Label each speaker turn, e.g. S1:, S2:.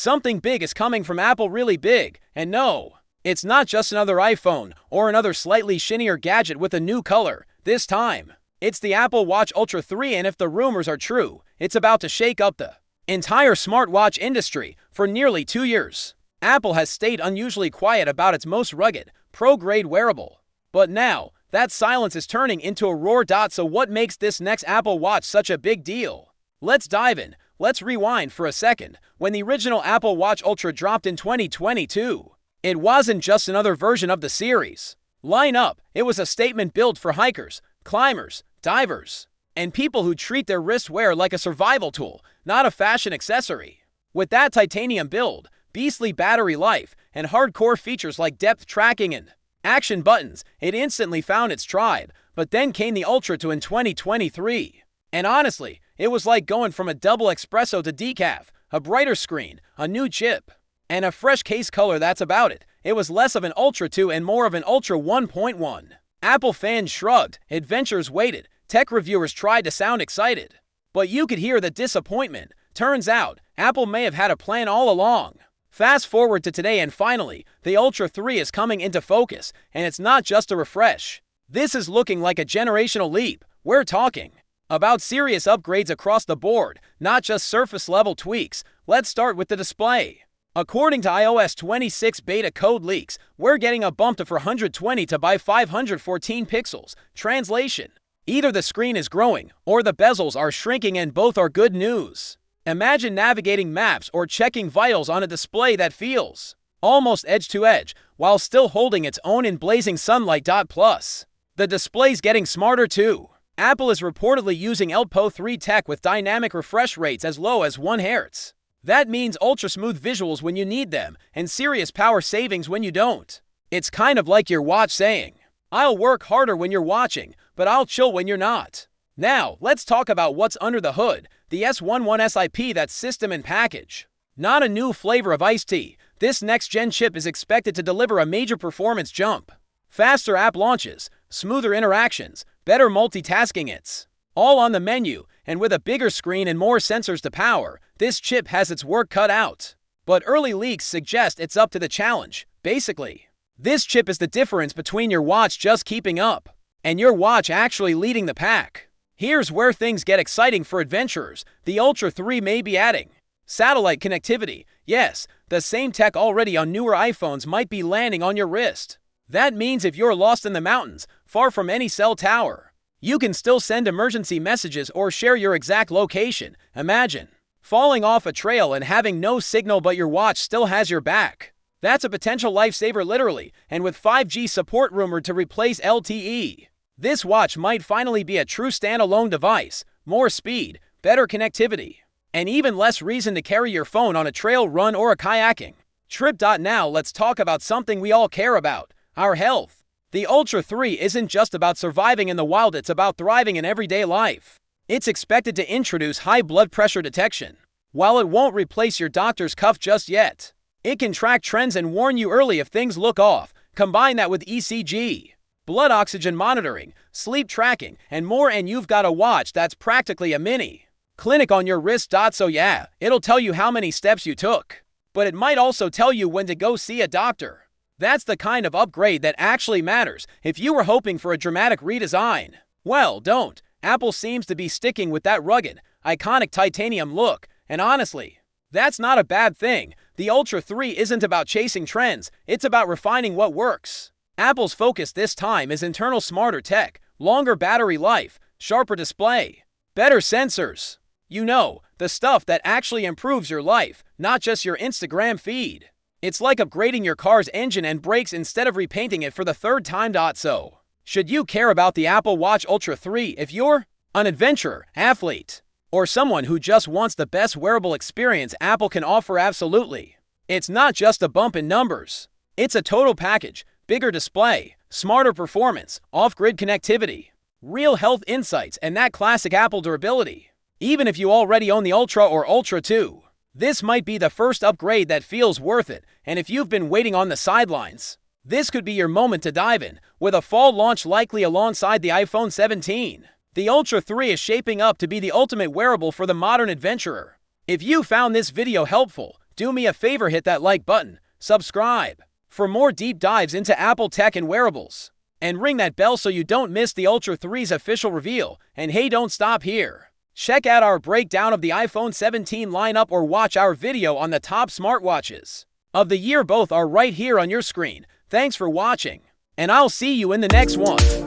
S1: Something big is coming from Apple, really big, and no, it's not just another iPhone or another slightly shinier gadget with a new color. This time, it's the Apple Watch Ultra 3, and if the rumors are true, it's about to shake up the entire smartwatch industry. For nearly 2 years, Apple has stayed unusually quiet about its most rugged, pro-grade wearable. But now, that silence is turning into a roar. So what makes this next Apple Watch such a big deal? Let's dive in. Let's rewind for a second. When the original Apple Watch Ultra dropped in 2022, it wasn't just another version of the series lineup. It was a statement built for hikers, climbers, divers, and people who treat their wristwear like a survival tool, not a fashion accessory. With that titanium build, beastly battery life, and hardcore features like depth tracking and action buttons, it instantly found its tribe. But then came the Ultra 2 in 2023. And honestly, it was like going from a double espresso to decaf, a brighter screen, a new chip, and a fresh case color. That's about it. It was less of an Ultra 2 and more of an Ultra 1.1. Apple fans shrugged, adventurers waited, tech reviewers tried to sound excited, but you could hear the disappointment. Turns out, Apple may have had a plan all along. Fast forward to today, and finally, the Ultra 3 is coming into focus, and it's not just a refresh. This is looking like a generational leap. We're talking about serious upgrades across the board, not just surface-level tweaks. Let's start with the display. According to iOS 26 beta code leaks, we're getting a bump to 420 by 514 pixels. Translation: either the screen is growing or the bezels are shrinking, and both are good news. Imagine navigating maps or checking vitals on a display that feels almost edge-to-edge while still holding its own in blazing sunlight. Plus, the display's getting smarter too. Apple is reportedly using LPO 3 tech with dynamic refresh rates as low as 1 Hz. That means ultra-smooth visuals when you need them, and serious power savings when you don't. It's kind of like your watch saying, "I'll work harder when you're watching, but I'll chill when you're not." Now, let's talk about what's under the hood. The S11 SIP, that's system and package. Not a new flavor of iced tea. This next-gen chip is expected to deliver a major performance jump. Faster app launches, smoother interactions, better multitasking. It's all on the menu, and with a bigger screen and more sensors to power, this chip has its work cut out. But early leaks suggest it's up to the challenge. Basically, this chip is the difference between your watch just keeping up and your watch actually leading the pack. Here's where things get exciting for adventurers. The Ultra 3 may be adding satellite connectivity. Yes, the same tech already on newer iPhones might be landing on your wrist. That means if you're lost in the mountains, far from any cell tower, you can still send emergency messages or share your exact location. Imagine falling off a trail and having no signal, but your watch still has your back. That's a potential lifesaver, literally. And with 5G support rumored to replace LTE, this watch might finally be a true standalone device. More speed, better connectivity, and even less reason to carry your phone on a trail run or a kayaking trip. Now let's talk about something we all care about: our health. The Ultra 3 isn't just about surviving in the wild, it's about thriving in everyday life. It's expected to introduce high blood pressure detection. While it won't replace your doctor's cuff just yet, it can track trends and warn you early if things look off. Combine that with ECG, blood oxygen monitoring, sleep tracking, and more, and you've got a watch that's practically a mini clinic on your wrist. So yeah, it'll tell you how many steps you took, but it might also tell you when to go see a doctor. That's the kind of upgrade that actually matters. If you were hoping for a dramatic redesign, well, don't. Apple seems to be sticking with that rugged, iconic titanium look, and honestly, that's not a bad thing. The Ultra 3 isn't about chasing trends, it's about refining what works. Apple's focus this time is internal smarter tech, longer battery life, sharper display, better sensors. You know, the stuff that actually improves your life, not just your Instagram feed. It's like upgrading your car's engine and brakes instead of repainting it for the third time. So, should you care about the Apple Watch Ultra 3 if you're an adventurer, athlete, or someone who just wants the best wearable experience Apple can offer? Absolutely. It's not just a bump in numbers. It's a total package: bigger display, smarter performance, off-grid connectivity, real health insights, and that classic Apple durability. Even if you already own the Ultra or Ultra 2, this might be the first upgrade that feels worth it. And if you've been waiting on the sidelines, this could be your moment to dive in. With a fall launch likely alongside the iPhone 17, the Ultra 3 is shaping up to be the ultimate wearable for the modern adventurer. If you found this video helpful, do me a favor, hit that like button, subscribe for more deep dives into Apple tech and wearables, and ring that bell so you don't miss the Ultra 3's official reveal. And hey, don't stop here. Check out our breakdown of the iPhone 17 lineup or watch our video on the top smartwatches of the year. Both are right here on your screen. Thanks for watching, and I'll see you in the next one.